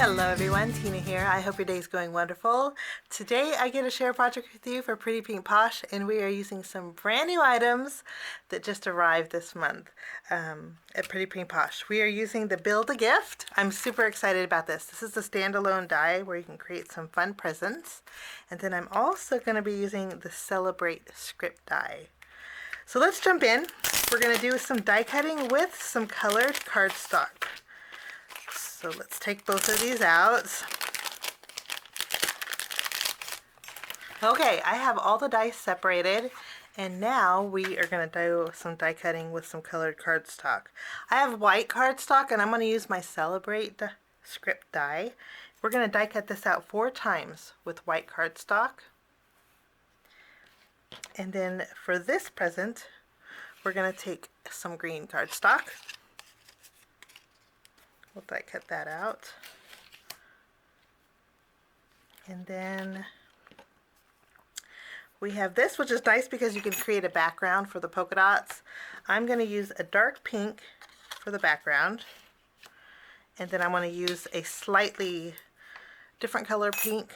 Hello everyone, Tina here. I hope your day is going wonderful. Today I get to share a project with you for Pretty Pink Posh, and we are using some brand new items that just arrived this month at Pretty Pink Posh. We are using the Build a Gift. I'm super excited about this. This is the standalone die where you can create some fun presents. And then I'm also going to be using the Celebrate script die. So let's jump in. We're going to do some die cutting with some colored cardstock. So let's take both of these out. Okay, I have all the dice separated, and now we are going to do some die cutting with some colored cardstock. I have white cardstock, and I'm going to use my Celebrate script die. We're going to die cut this out 4 times with white cardstock. And then for this present, we're going to take some green cardstock. We'll die cut that out. And then we have this, which is nice because you can create a background for the polka dots. I'm going to use a dark pink for the background. And then I'm going to use a slightly different color pink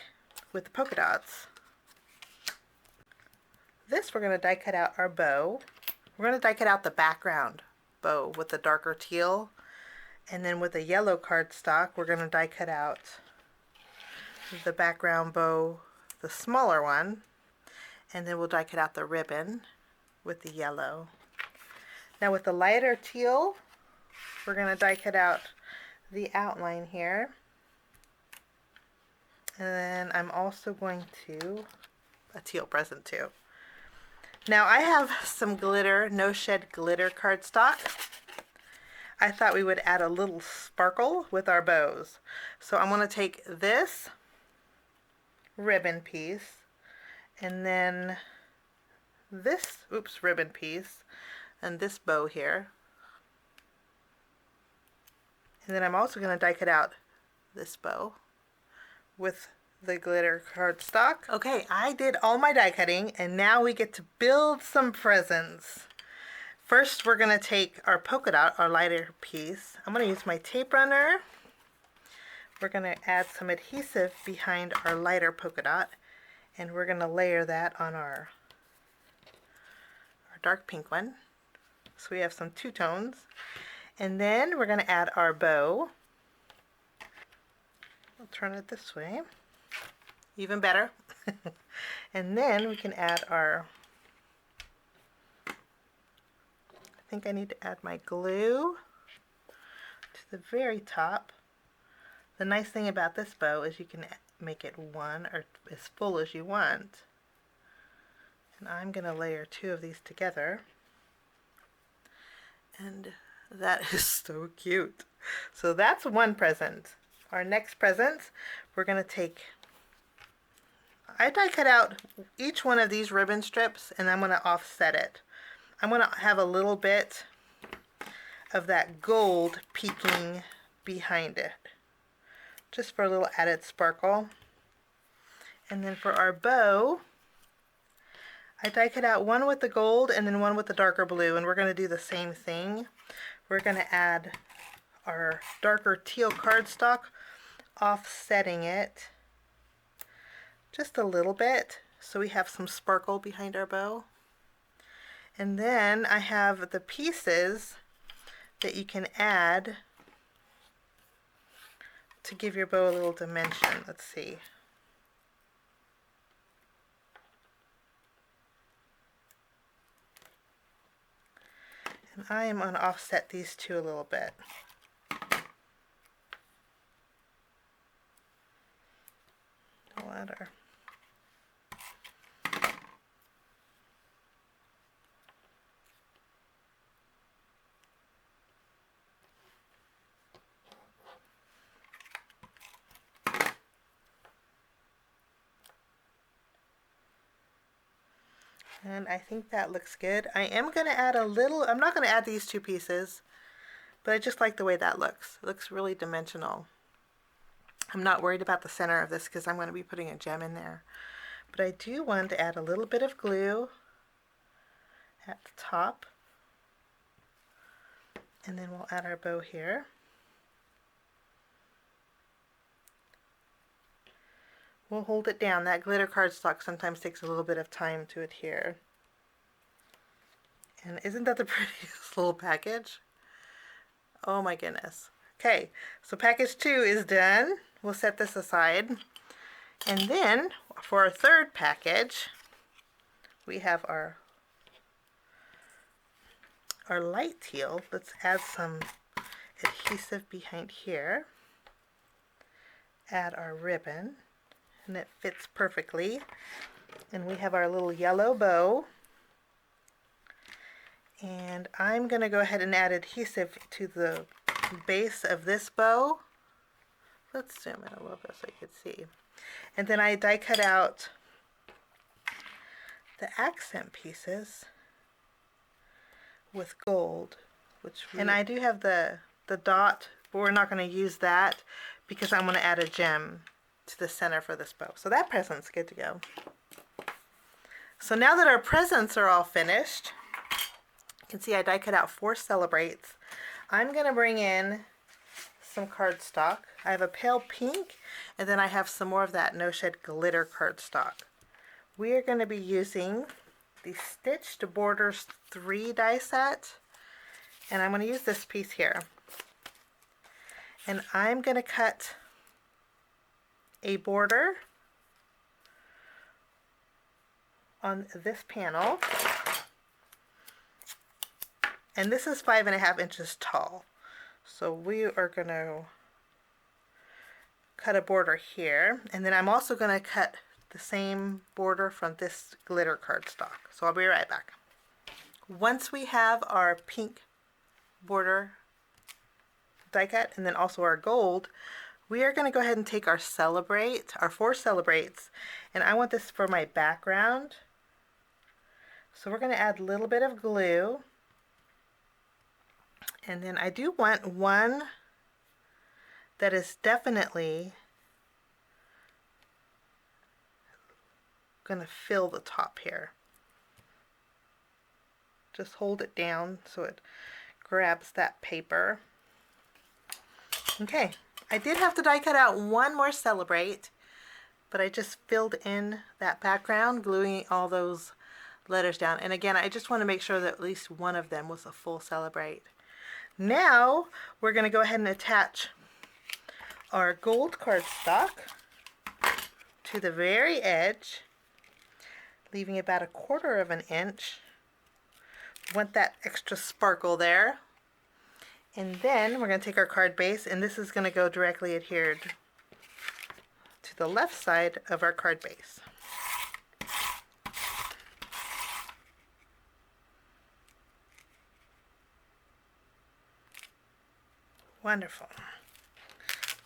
with the polka dots. This, we're going to die cut out our bow. We're going to die cut out the background bow with the darker teal. And then with a yellow cardstock, we're going to die cut out the background bow, the smaller one. And then we'll die cut out the ribbon with the yellow. Now with the lighter teal, we're going to die cut out the outline here. And then I'm also going to, a teal present too. Now I have some glitter, no shed glitter cardstock. I thought we would add a little sparkle with our bows. So I'm going to take this ribbon piece and then this, ribbon piece and this bow here. And then I'm also going to die cut out this bow with the glitter cardstock. Okay, I did all my die cutting, and now we get to build some presents. First, we're going to take our polka dot, our lighter piece. I'm going to use my tape runner. We're going to add some adhesive behind our lighter polka dot, and we're going to layer that on our dark pink one. So we have some two tones. And then we're going to add our bow. We'll turn it this way. Even better. And then we can add our, I think I need to add my glue to the very top. The nice thing about this bow is you can make it one or as full as you want. And I'm going to layer 2 of these together. And that is so cute. So that's one present. Our next present, we're going to take, I die cut out each one of these ribbon strips, and I'm going to offset it. I'm going to have a little bit of that gold peeking behind it, just for a little added sparkle. And then for our bow, I die cut out one with the gold and then one with the darker blue, and we're going to do the same thing. We're going to add our darker teal cardstock, offsetting it just a little bit so we have some sparkle behind our bow. And then I have the pieces that you can add to give your bow a little dimension. Let's see. And I am going to offset these 2 a little bit. Ladder. And I think that looks good. I am going to add a little, I'm not going to add these 2 pieces, but I just like the way that looks. It looks really dimensional. I'm not worried about the center of this because I'm going to be putting a gem in there. But I do want to add a little bit of glue at the top. And then we'll add our bow here. we'll hold it down. That glitter cardstock sometimes takes a little bit of time to adhere. And isn't that the prettiest little package? Oh my goodness. Okay, so package 2 is done. We'll set this aside. And then for our third package, we have our light teal. Let's add some adhesive behind here. Add our ribbon, and it fits perfectly. And we have our little yellow bow. And I'm going to go ahead and add adhesive to the base of this bow. Let's zoom in a little bit so you can see. And then I die cut out the accent pieces with gold, and I do have the dot, but we're not going to use that because I'm going to add a gem to the center for this bow. So that present's good to go. So now that our presents are all finished, you can see I die cut out 4 celebrates. I'm going to bring in some cardstock. I have a pale pink, and then I have some more of that no shed glitter cardstock. We are going to be using the Stitched Borders 3 die set, and I'm going to use this piece here. And I'm going to cut a border on this panel, and this is 5.5 inches tall. So we are going to cut a border here, and then I'm also going to cut the same border from this glitter cardstock. So I'll be right back. Once we have our pink border die cut and then also our gold, we are going to go ahead and take our 4 celebrates, and I want this for my background. So we're going to add a little bit of glue, and then I do want one that is definitely going to fill the top here. Just hold it down so it grabs that paper. Okay, I did have to die cut out 1 more celebrate, but I just filled in that background, gluing all those letters down. And again, I just want to make sure that at least one of them was a full celebrate. Now we're going to go ahead and attach our gold cardstock to the very edge, leaving about 1/4 of an inch. Want that extra sparkle there. And then we're going to take our card base, and this is going to go directly adhered to the left side of our card base. Wonderful.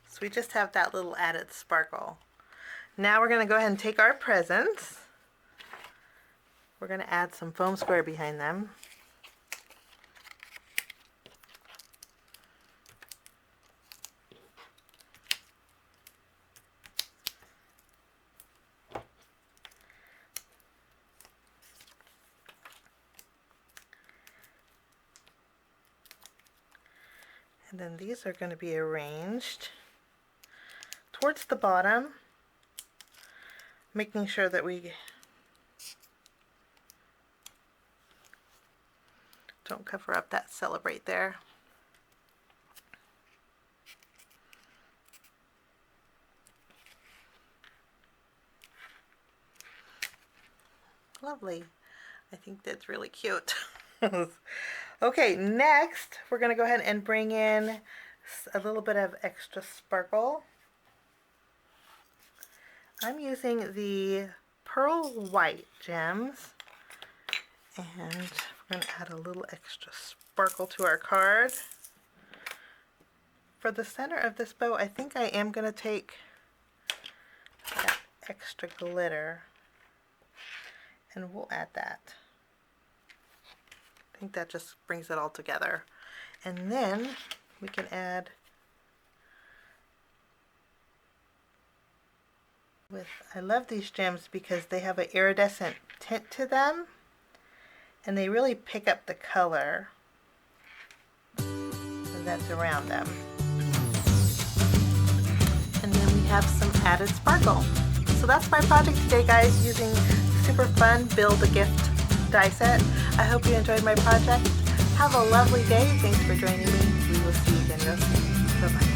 So we just have that little added sparkle. Now we're going to go ahead and take our presents. We're going to add some foam square behind them. And then these are going to be arranged towards the bottom, making sure that we don't cover up that celebrate there. Lovely. I think that's really cute. Okay, next we're going to go ahead and bring in a little bit of extra sparkle. I'm using the pearl white gems, and we're going to add a little extra sparkle to our card. For the center of this bow, I think I am going to take that extra glitter, and we'll add that. I think that just brings it all together. And then we can add I love these gems because they have an iridescent tint to them, and they really pick up the color that's around them. And then we have some added sparkle. So that's my project today, guys, using super fun Build a Gift die set. I hope you enjoyed my project. Have a lovely day. Thanks for joining me. We will see you again real soon. Bye-bye.